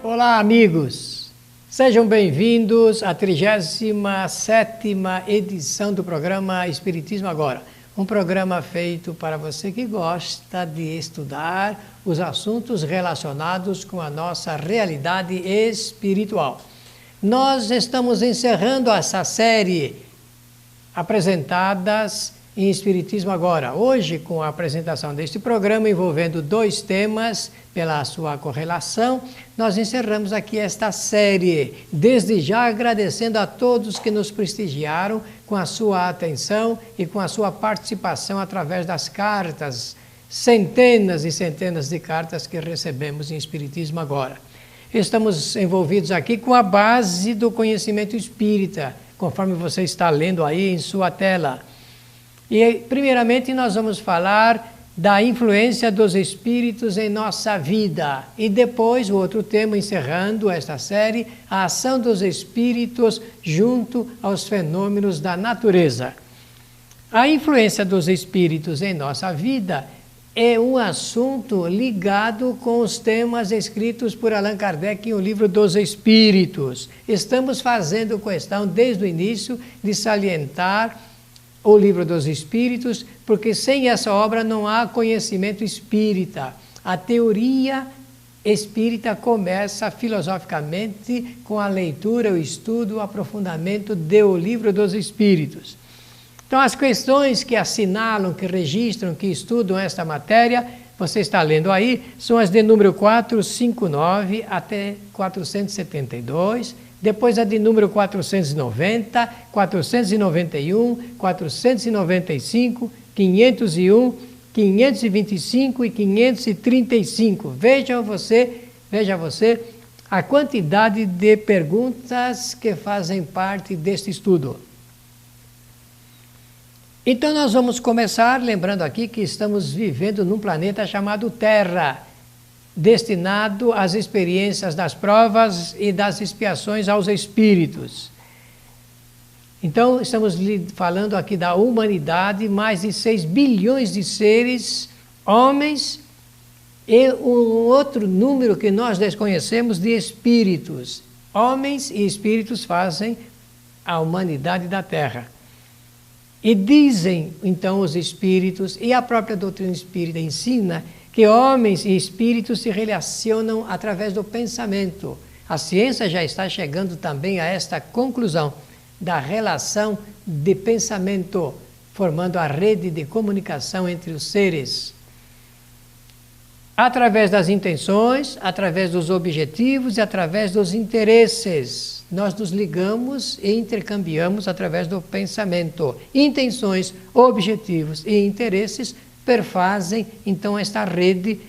Olá, amigos! Sejam bem-vindos à 37ª edição do programa Espiritismo Agora. Um programa feito para você que gosta de estudar os assuntos relacionados com a nossa realidade espiritual. Nós estamos encerrando essa série apresentadas em Espiritismo Agora. Hoje, com a apresentação deste programa envolvendo dois temas pela sua correlação, nós encerramos aqui esta série, desde já agradecendo a todos que nos prestigiaram com a sua atenção e com a sua participação através das cartas, centenas e centenas de cartas que recebemos em Espiritismo Agora. Estamos envolvidos aqui com a base do conhecimento espírita, conforme você está lendo aí em sua tela. E, primeiramente, nós vamos falar da influência dos espíritos em nossa vida. E depois, o outro tema, encerrando esta série, a ação dos espíritos junto aos fenômenos da natureza. A influência dos espíritos em nossa vida é um assunto ligado com os temas escritos por Allan Kardec em O Livro dos Espíritos. Estamos fazendo questão, desde o início, de salientar o Livro dos Espíritos, porque sem essa obra não há conhecimento espírita. A teoria espírita começa filosoficamente com a leitura, o estudo, o aprofundamento do Livro dos Espíritos. Então, as questões que assinalam, que registram, que estudam esta matéria, você está lendo aí, são as de número 459 até 472, depois a de número 490, 491, 495, 501, 525 e 535. Veja você a quantidade de perguntas que fazem parte deste estudo. Então nós vamos começar lembrando aqui que estamos vivendo num planeta chamado Terra, destinado às experiências das provas e das expiações aos espíritos. Então estamos falando aqui da humanidade, mais de 6 bilhões de seres, homens, e um outro número que nós desconhecemos de espíritos. Homens e espíritos fazem a humanidade da Terra. E dizem, então, os espíritos, e a própria doutrina espírita ensina, que homens e espíritos se relacionam através do pensamento. A ciência já está chegando também a esta conclusão da relação de pensamento, formando a rede de comunicação entre os seres. Através das intenções, através dos objetivos e através dos interesses. Nós nos ligamos e intercambiamos através do pensamento. Intenções, objetivos e interesses perfazem, então, esta rede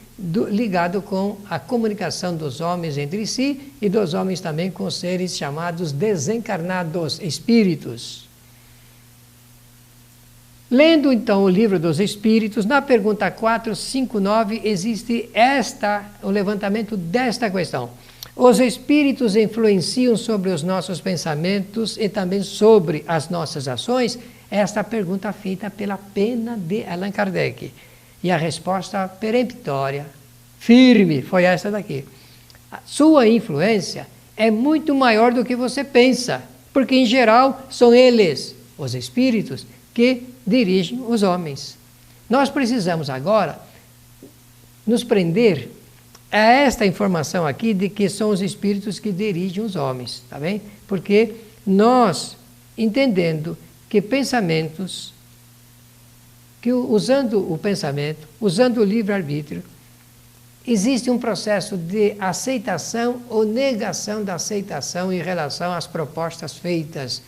ligada com a comunicação dos homens entre si e dos homens também com os seres chamados desencarnados, espíritos. Lendo, então, o Livro dos Espíritos, na pergunta 459, existe o levantamento desta questão. Os espíritos influenciam sobre os nossos pensamentos e também sobre as nossas ações? Esta pergunta feita pela pena de Allan Kardec. E a resposta peremptória, firme, foi esta daqui. A sua influência é muito maior do que você pensa, porque em geral são eles, os espíritos, que dirigem os homens. Nós precisamos agora nos prender a esta informação aqui de que são os espíritos que dirigem os homens, tá bem? Porque nós, entendendo que pensamentos, que usando o pensamento, usando o livre-arbítrio, existe um processo de aceitação ou negação da aceitação em relação às propostas feitas,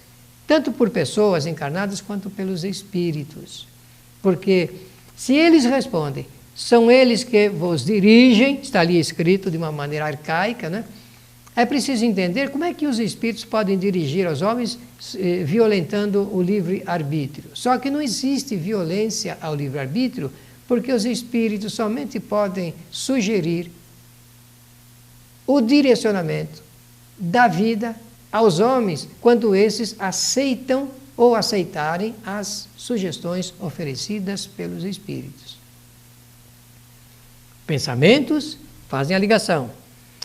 tanto por pessoas encarnadas quanto pelos espíritos. Porque se eles respondem, são eles que vos dirigem, está ali escrito de uma maneira arcaica, né? É preciso entender como é que os espíritos podem dirigir aos homens violentando o livre-arbítrio. Só que não existe violência ao livre-arbítrio, porque os espíritos somente podem sugerir o direcionamento da vida aos homens, quando esses aceitam ou aceitarem as sugestões oferecidas pelos espíritos. Pensamentos fazem a ligação.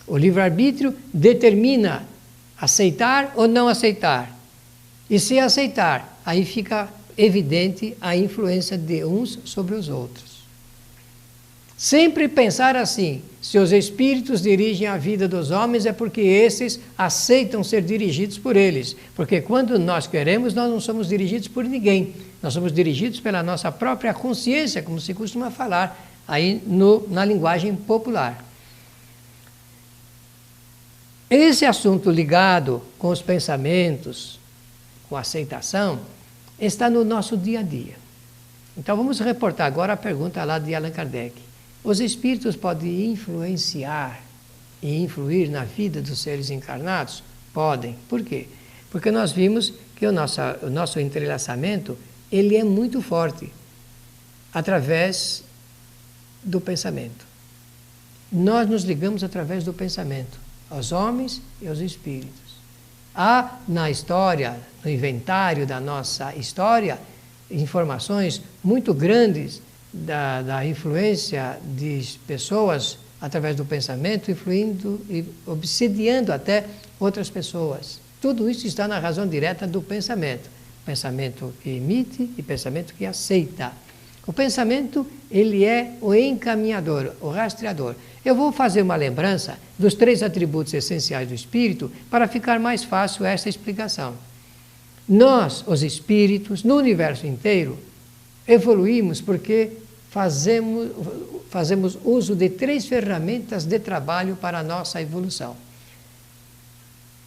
O livre-arbítrio determina aceitar ou não aceitar. E se aceitar, aí fica evidente a influência de uns sobre os outros. Sempre pensar assim: se os espíritos dirigem a vida dos homens é porque esses aceitam ser dirigidos por eles. Porque quando nós queremos, nós não somos dirigidos por ninguém. Nós somos dirigidos pela nossa própria consciência, como se costuma falar aí na linguagem popular. Esse assunto ligado com os pensamentos, com a aceitação, está no nosso dia a dia. Então vamos reportar agora a pergunta lá de Allan Kardec. Os espíritos podem influenciar e influir na vida dos seres encarnados? Podem. Por quê? Porque nós vimos que o nosso entrelaçamento ele é muito forte através do pensamento. Nós nos ligamos através do pensamento aos homens e aos espíritos. Há na história, no inventário da nossa história, informações muito grandes da influência de pessoas através do pensamento, influindo e obsediando até outras pessoas. Tudo isso está na razão direta do pensamento. Pensamento que emite e pensamento que aceita. O pensamento, ele é o encaminhador, o rastreador. Eu vou fazer uma lembrança dos 3 atributos essenciais do espírito para ficar mais fácil essa explicação. Nós, os espíritos, no universo inteiro, evoluímos porque fazemos uso de 3 ferramentas de trabalho para a nossa evolução: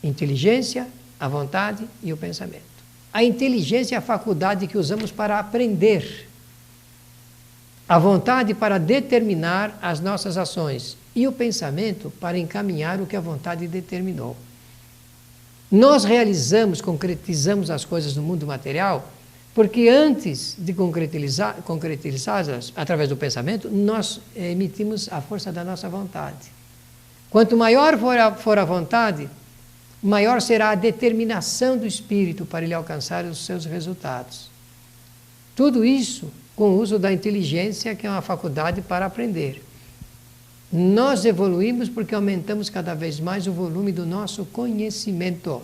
inteligência, a vontade e o pensamento. A inteligência é a faculdade que usamos para aprender, a vontade para determinar as nossas ações e o pensamento para encaminhar o que a vontade determinou. Nós concretizamos as coisas no mundo material porque antes de concretizá-las através do pensamento, nós emitimos a força da nossa vontade. Quanto maior for a vontade, maior será a determinação do espírito para ele alcançar os seus resultados. Tudo isso com o uso da inteligência, que é uma faculdade para aprender. Nós evoluímos porque aumentamos cada vez mais o volume do nosso conhecimento.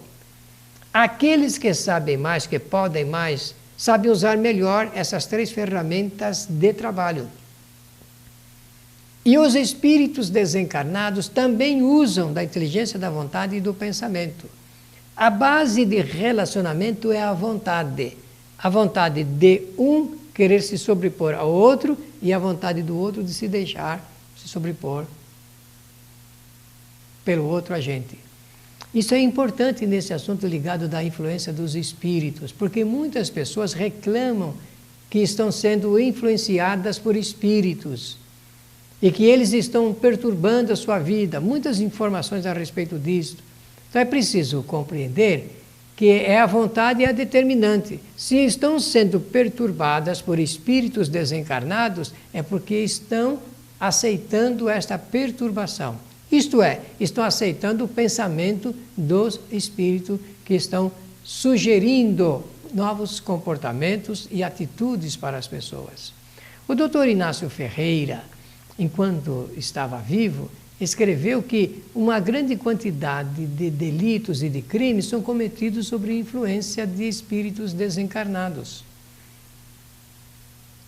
Aqueles que sabem mais, que podem mais, sabem usar melhor essas 3 ferramentas de trabalho. E os espíritos desencarnados também usam da inteligência, da vontade e do pensamento. A base de relacionamento é a vontade. A vontade de um querer se sobrepor ao outro e a vontade do outro de se deixar se sobrepor pelo outro agente. Isso é importante nesse assunto ligado da influência dos espíritos, porque muitas pessoas reclamam que estão sendo influenciadas por espíritos e que eles estão perturbando a sua vida. Muitas informações a respeito disso. Então é preciso compreender que é a vontade a determinante. Se estão sendo perturbadas por espíritos desencarnados, é porque estão aceitando esta perturbação. Isto é, estão aceitando o pensamento dos espíritos que estão sugerindo novos comportamentos e atitudes para as pessoas. O doutor Inácio Ferreira, enquanto estava vivo, escreveu que uma grande quantidade de delitos e de crimes são cometidos sob influência de espíritos desencarnados.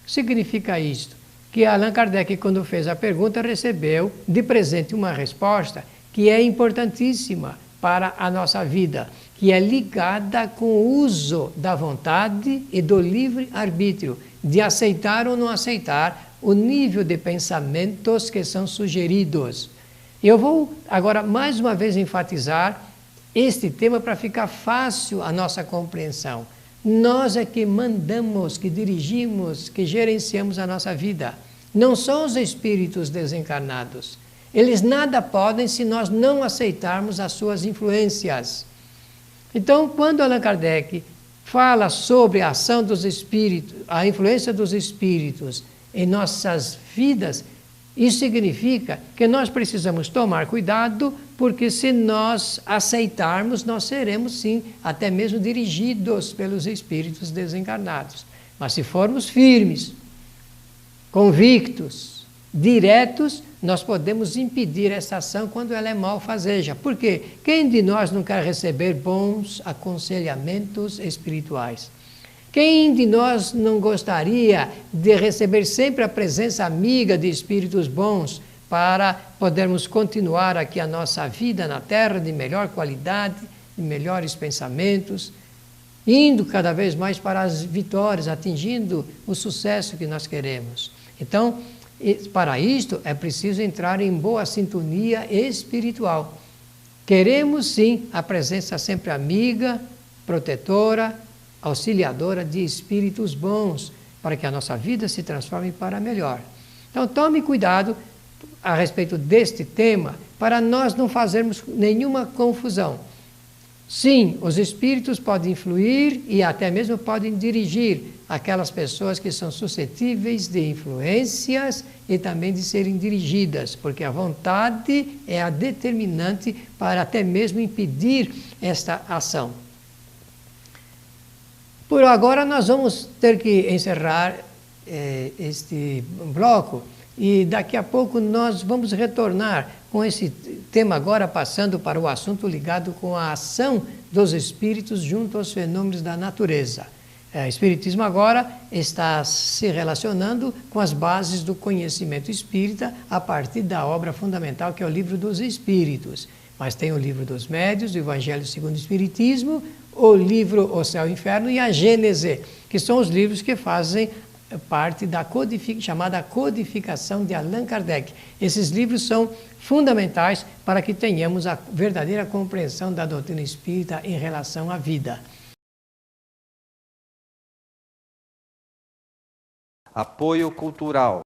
Significa isto? Que Allan Kardec, quando fez a pergunta, recebeu de presente uma resposta que é importantíssima para a nossa vida, que é ligada com o uso da vontade e do livre-arbítrio, de aceitar ou não aceitar o nível de pensamentos que são sugeridos. Eu vou agora mais uma vez enfatizar este tema para ficar fácil a nossa compreensão. Nós é que mandamos, que dirigimos, que gerenciamos a nossa vida. Não são os espíritos desencarnados. Eles nada podem se nós não aceitarmos as suas influências. Então, quando Allan Kardec fala sobre a ação dos espíritos, a influência dos espíritos em nossas vidas, isso significa que nós precisamos tomar cuidado, porque se nós aceitarmos, nós seremos sim, até mesmo dirigidos pelos espíritos desencarnados. Mas se formos firmes, convictos, diretos, nós podemos impedir essa ação quando ela é malfazeja. Por quê? Quem de nós não quer receber bons aconselhamentos espirituais? Quem de nós não gostaria de receber sempre a presença amiga de espíritos bons para podermos continuar aqui a nossa vida na Terra de melhor qualidade, de melhores pensamentos, indo cada vez mais para as vitórias, atingindo o sucesso que nós queremos? Então, para isto é preciso entrar em boa sintonia espiritual. Queremos sim a presença sempre amiga, protetora, auxiliadora de espíritos bons, para que a nossa vida se transforme para melhor. Então tome cuidado a respeito deste tema, para nós não fazermos nenhuma confusão. Sim, os espíritos podem influir e até mesmo podem dirigir aquelas pessoas que são suscetíveis de influências e também de serem dirigidas, porque a vontade é a determinante para até mesmo impedir esta ação. Por agora nós vamos ter que encerrar este bloco e daqui a pouco nós vamos retornar com esse tema agora, passando para o assunto ligado com a ação dos espíritos junto aos fenômenos da natureza. O Espiritismo agora está se relacionando com as bases do conhecimento espírita a partir da obra fundamental que é o Livro dos Espíritos. Mas tem o Livro dos Médiuns, o Evangelho segundo o Espiritismo, o livro O Céu e o Inferno e a Gênese, que são os livros que fazem parte da chamada codificação de Allan Kardec. Esses livros são fundamentais para que tenhamos a verdadeira compreensão da doutrina espírita em relação à vida. Apoio cultural.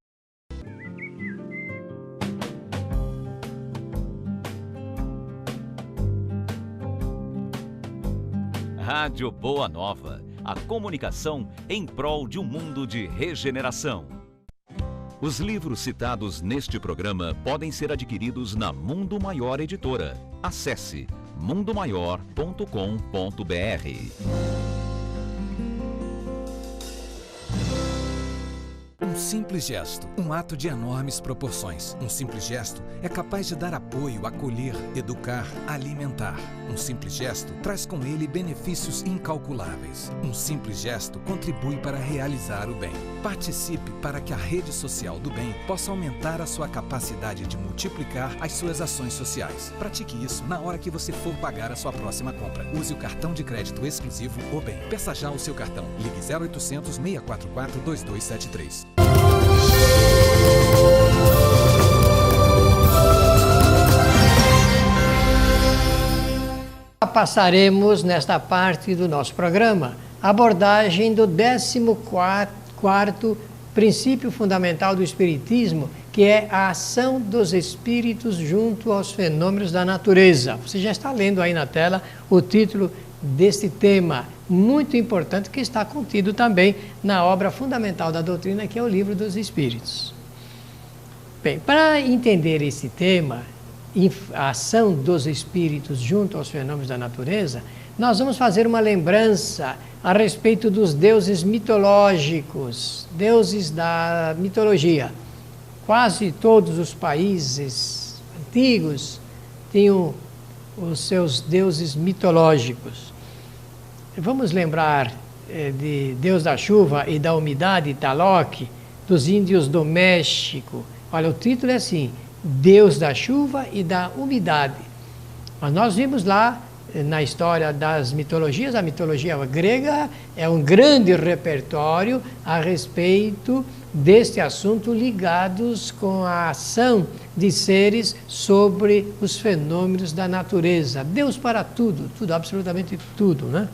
Rádio Boa Nova, a comunicação em prol de um mundo de regeneração. Os livros citados neste programa podem ser adquiridos na Mundo Maior Editora. Acesse mundomaior.com.br. Um simples gesto, um ato de enormes proporções. Um simples gesto é capaz de dar apoio, acolher, educar, alimentar. Um simples gesto traz com ele benefícios incalculáveis. Um simples gesto contribui para realizar o bem. Participe para que a rede social do bem possa aumentar a sua capacidade de multiplicar as suas ações sociais. Pratique isso na hora que você for pagar a sua próxima compra. Use o cartão de crédito exclusivo O Bem. Peça já o seu cartão. Ligue 0800 644 2273. Passaremos nesta parte do nosso programa a abordagem do 14º princípio fundamental do Espiritismo, que é a ação dos espíritos junto aos fenômenos da natureza. Você já está lendo aí na tela o título deste tema, muito importante, que está contido também na obra fundamental da doutrina, que é o Livro dos Espíritos. Bem, para entender esse tema, a ação dos espíritos junto aos fenômenos da natureza, nós vamos fazer uma lembrança a respeito dos deuses mitológicos, deuses da mitologia. Quase todos os países antigos tinham os seus deuses mitológicos. Vamos lembrar de Deus da chuva e da umidade, Tlaloc, dos índios do México. Olha, o título é assim: Deus da chuva e da umidade. Mas nós vimos lá na história das mitologias, a mitologia grega é um grande repertório a respeito deste assunto, ligados com a ação de seres sobre os fenômenos da natureza. Deus para tudo, tudo, absolutamente tudo, né?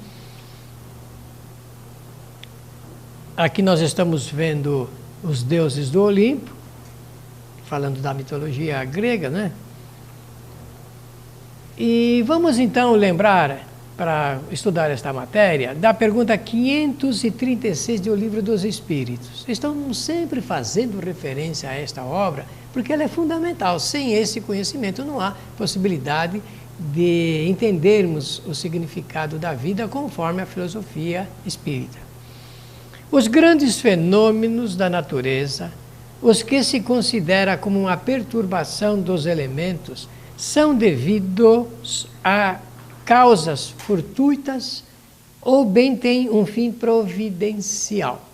Aqui nós estamos vendo os deuses do Olimpo, falando da mitologia grega, né? E vamos então lembrar, para estudar esta matéria, da pergunta 536 do Livro dos Espíritos. Estamos sempre fazendo referência a esta obra, porque ela é fundamental. Sem esse conhecimento não há possibilidade de entendermos o significado da vida conforme a filosofia espírita. Os grandes fenômenos da natureza os que se considera como uma perturbação dos elementos são devidos a causas fortuitas ou bem têm um fim providencial?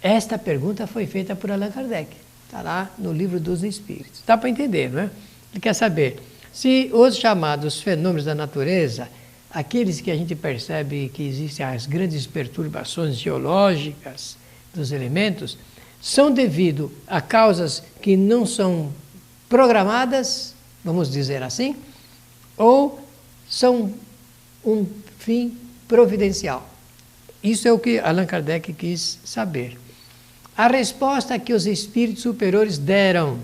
Esta pergunta foi feita por Allan Kardec. Está lá no Livro dos Espíritos. Dá para entender, não é? Ele quer saber se os chamados fenômenos da natureza, aqueles que a gente percebe que existem as grandes perturbações geológicas dos elementos, são devido a causas que não são programadas, vamos dizer assim, ou são um fim providencial. Isso é o que Allan Kardec quis saber. A resposta que os espíritos superiores deram: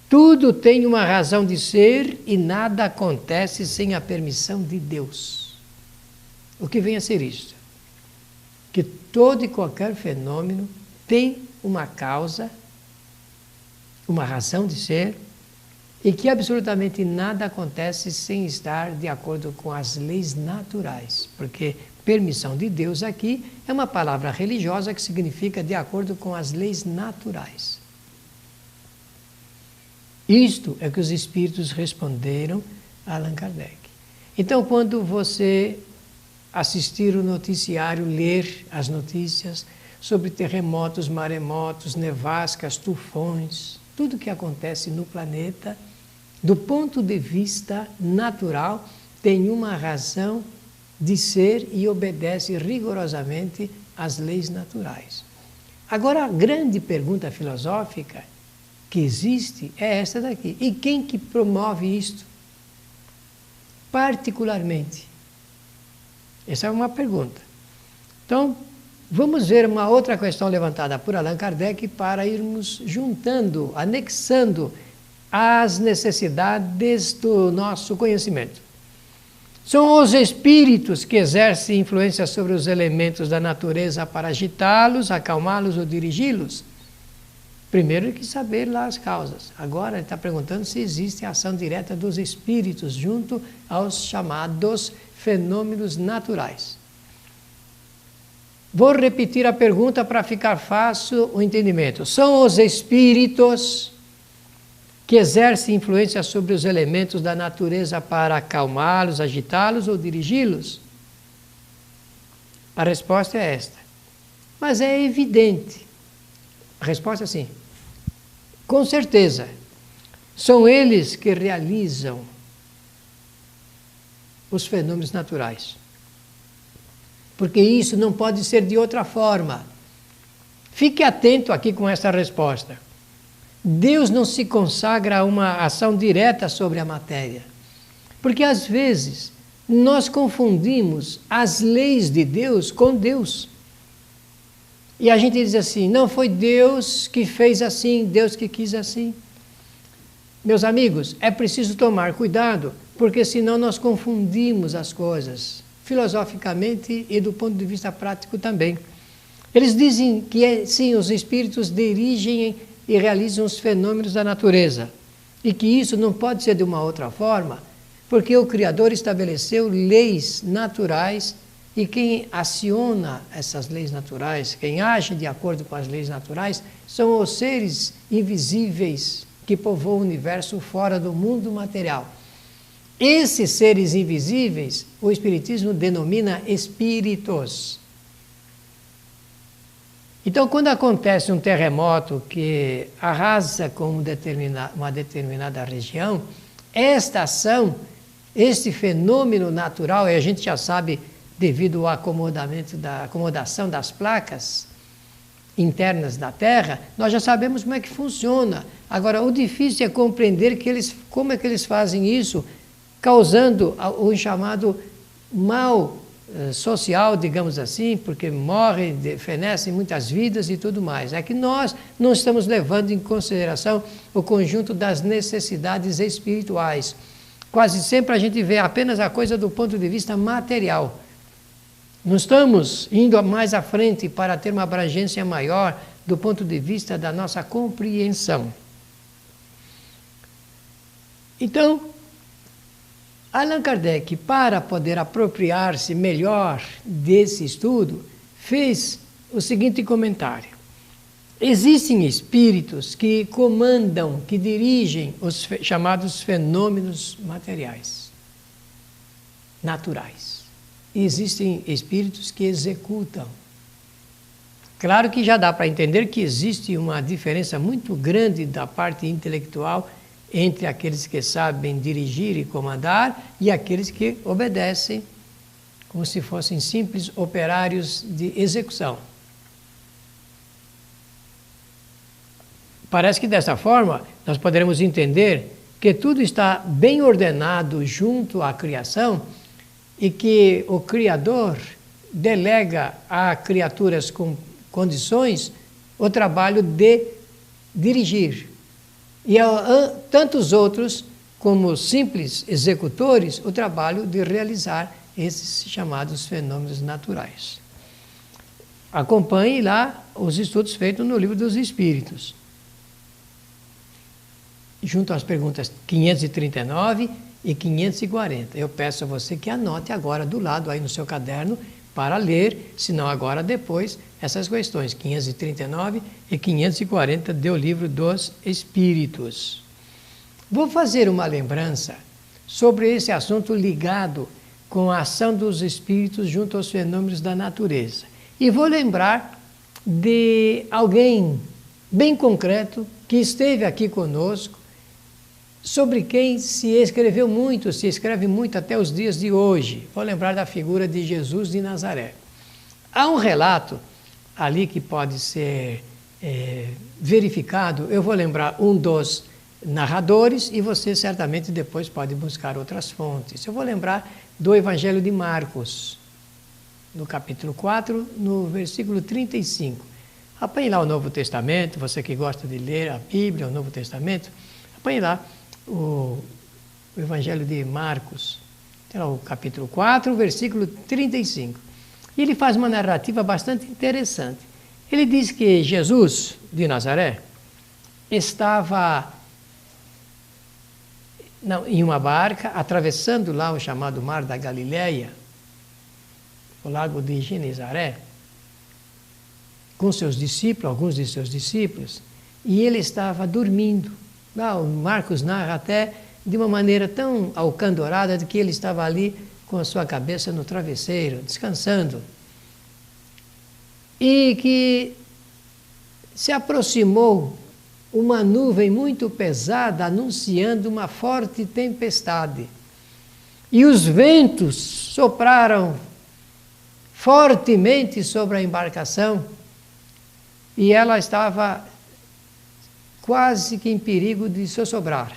tudo tem uma razão de ser e nada acontece sem a permissão de Deus. O que vem a ser isto? Que todo e qualquer fenômeno tem uma causa, uma razão de ser, e que absolutamente nada acontece sem estar de acordo com as leis naturais. Porque permissão de Deus aqui é uma palavra religiosa que significa de acordo com as leis naturais. Isto é que os espíritos responderam a Allan Kardec. Então, quando você assistir o noticiário, ler as notícias sobre terremotos, maremotos, nevascas, tufões, tudo que acontece no planeta, do ponto de vista natural, tem uma razão de ser e obedece rigorosamente às leis naturais. Agora, a grande pergunta filosófica que existe é esta daqui. E quem que promove isto? Particularmente. Essa é uma pergunta. Então, vamos ver uma outra questão levantada por Allan Kardec para irmos juntando, anexando as necessidades do nosso conhecimento. São os espíritos que exercem influência sobre os elementos da natureza para agitá-los, acalmá-los ou dirigi-los? Primeiro, tem que saber lá as causas. Agora, ele está perguntando se existe a ação direta dos espíritos junto aos chamados fenômenos naturais. Vou repetir a pergunta para ficar fácil o entendimento. São os espíritos que exercem influência sobre os elementos da natureza para acalmá-los, agitá-los ou dirigi-los? A resposta é esta. Mas é evidente. A resposta é sim. Com certeza. São eles que realizam os fenômenos naturais. Porque isso não pode ser de outra forma. Fique atento aqui com essa resposta. Deus não se consagra a uma ação direta sobre a matéria. Porque às vezes nós confundimos as leis de Deus com Deus. E a gente diz assim, não foi Deus que fez assim, Deus que quis assim. Meus amigos, é preciso tomar cuidado, porque senão nós confundimos as coisas, filosoficamente e do ponto de vista prático também. Eles dizem que sim, os espíritos dirigem e realizam os fenômenos da natureza, e que isso não pode ser de uma outra forma, porque o Criador estabeleceu leis naturais, e quem aciona essas leis naturais, quem age de acordo com as leis naturais, são os seres invisíveis que povoam o universo fora do mundo material. Esses seres invisíveis, o Espiritismo denomina espíritos. Então, quando acontece um terremoto que arrasa com uma determinada região, esta ação, este fenômeno natural, e a gente já sabe, devido ao acomodação das placas internas da Terra, nós já sabemos como é que funciona. Agora, o difícil é compreender como é que eles fazem isso, causando o chamado mal social, digamos assim, porque morrem, fenecem muitas vidas e tudo mais. É que nós não estamos levando em consideração o conjunto das necessidades espirituais. Quase sempre a gente vê apenas a coisa do ponto de vista material. Não estamos indo mais à frente para ter uma abrangência maior do ponto de vista da nossa compreensão. Então, Allan Kardec, para poder apropriar-se melhor desse estudo, fez o seguinte comentário. Existem espíritos que comandam, que dirigem os chamados fenômenos materiais, naturais. E existem espíritos que executam. Claro que já dá para entender que existe uma diferença muito grande da parte intelectual entre aqueles que sabem dirigir e comandar e aqueles que obedecem como se fossem simples operários de execução. Parece que dessa forma nós poderemos entender que tudo está bem ordenado junto à criação e que o Criador delega a criaturas com condições o trabalho de dirigir. E a tantos outros, como simples executores, o trabalho de realizar esses chamados fenômenos naturais. Acompanhe lá os estudos feitos no Livro dos Espíritos. Junto às perguntas 539 e 540. Eu peço a você que anote agora do lado aí no seu caderno para ler, se não agora, depois, essas questões 539 e 540 do Livro dos Espíritos. Vou fazer uma lembrança sobre esse assunto ligado com a ação dos espíritos junto aos fenômenos da natureza. E vou lembrar de alguém bem concreto que esteve aqui conosco, sobre quem se escreveu muito, se escreve muito até os dias de hoje. Vou lembrar da figura de Jesus de Nazaré. Há um relato ali que pode ser verificado. Eu vou lembrar um dos narradores e você certamente depois pode buscar outras fontes. Eu vou lembrar do Evangelho de Marcos, no capítulo 4, no versículo 35. Apanhe lá o Novo Testamento, você que gosta de ler a Bíblia, o Novo Testamento, apanhe lá o Evangelho de Marcos, tem lá o capítulo 4, versículo 35. E ele faz uma narrativa bastante interessante. Ele diz que Jesus de Nazaré estava em uma barca, atravessando lá o chamado Mar da Galileia, o lago de Genezaré, com seus discípulos, alguns de seus discípulos, e ele estava dormindo. Lá, o Marcos narra até de uma maneira tão alcandorada de que ele estava ali com a sua cabeça no travesseiro, descansando. E que se aproximou uma nuvem muito pesada anunciando uma forte tempestade. E os ventos sopraram fortemente sobre a embarcação e ela estava quase que em perigo de sossobrar.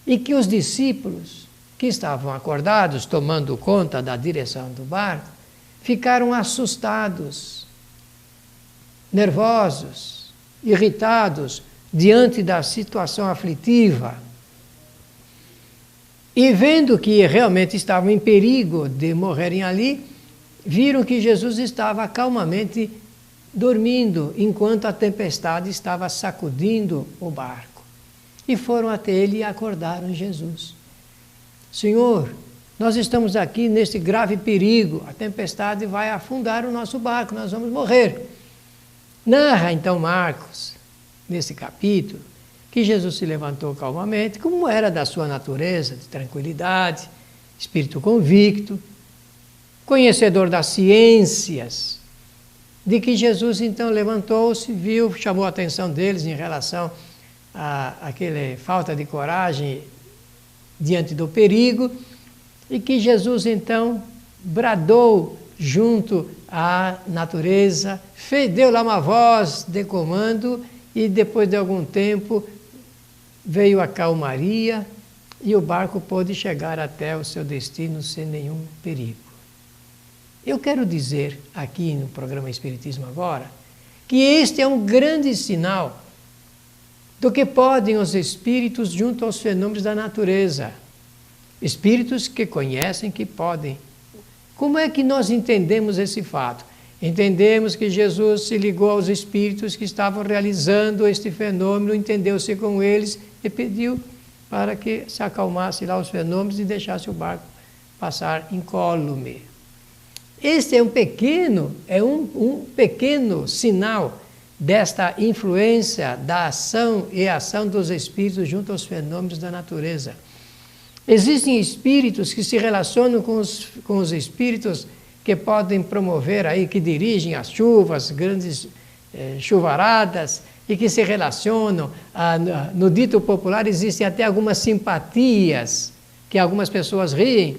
E que os discípulos, que estavam acordados, tomando conta da direção do barco, ficaram assustados, nervosos, irritados diante da situação aflitiva. E vendo que realmente estavam em perigo de morrerem ali, viram que Jesus estava calmamente dormindo, enquanto a tempestade estava sacudindo o barco. E foram até ele e acordaram Jesus. Senhor, nós estamos aqui neste grave perigo, a tempestade vai afundar o nosso barco, nós vamos morrer. Narra então Marcos, nesse capítulo, que Jesus se levantou calmamente, como era da sua natureza, de tranquilidade, espírito convicto, conhecedor das ciências, de que Jesus então levantou-se, viu, chamou a atenção deles em relação àquela falta de coragem diante do perigo, e que Jesus então bradou junto à natureza, deu lá uma voz de comando, e depois de algum tempo veio a calmaria e o barco pôde chegar até o seu destino sem nenhum perigo. Eu quero dizer aqui no programa Espiritismo Agora que este é um grande sinal do que podem os espíritos junto aos fenômenos da natureza. Espíritos que conhecem, que podem. Como é que nós entendemos esse fato? Entendemos que Jesus se ligou aos espíritos que estavam realizando este fenômeno, entendeu-se com eles e pediu para que se acalmasse lá os fenômenos e deixasse o barco passar incólume. Este é um pequeno sinal desta influência da ação e ação dos espíritos junto aos fenômenos da natureza. Existem espíritos que se relacionam com os espíritos que podem promover aí, que dirigem as chuvas, grandes chuvaradas, e que se relacionam. No dito popular existem até algumas simpatias, que algumas pessoas riem,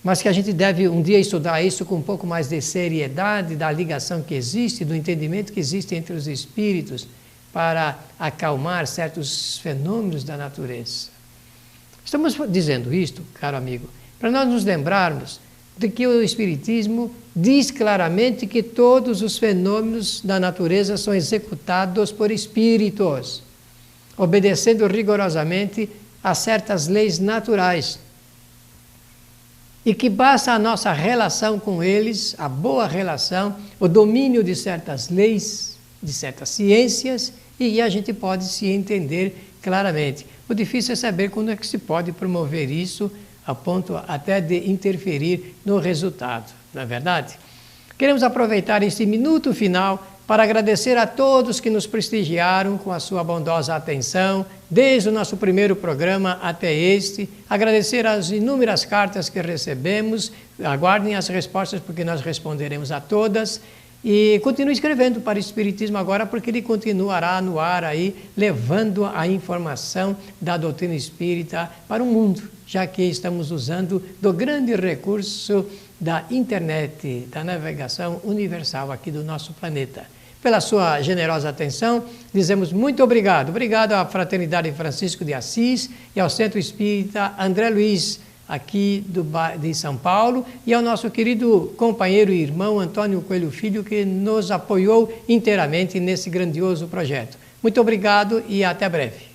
mas que a gente deve um dia estudar isso com um pouco mais de seriedade, da ligação que existe, do entendimento que existe entre os espíritos, para acalmar certos fenômenos da natureza. Estamos dizendo isto, caro amigo, para nós nos lembrarmos de que o Espiritismo diz claramente que todos os fenômenos da natureza são executados por espíritos, obedecendo rigorosamente a certas leis naturais. E que basta a nossa relação com eles, a boa relação, o domínio de certas leis, de certas ciências, e a gente pode se entender claramente. O difícil é saber quando é que se pode promover isso, a ponto até de interferir no resultado, não é verdade? Queremos aproveitar este minuto final para agradecer a todos que nos prestigiaram com a sua bondosa atenção, desde o nosso primeiro programa até este, agradecer as inúmeras cartas que recebemos, aguardem as respostas porque nós responderemos a todas, e continue escrevendo para o Espiritismo Agora, porque ele continuará no ar aí, levando a informação da doutrina espírita para o mundo, já que estamos usando do grande recurso da internet, da navegação universal aqui do nosso planeta. Pela sua generosa atenção, dizemos muito obrigado. Obrigado à Fraternidade Francisco de Assis e ao Centro Espírita André Luiz, aqui de São Paulo, e ao nosso querido companheiro e irmão Antônio Coelho Filho, que nos apoiou inteiramente nesse grandioso projeto. Muito obrigado e até breve.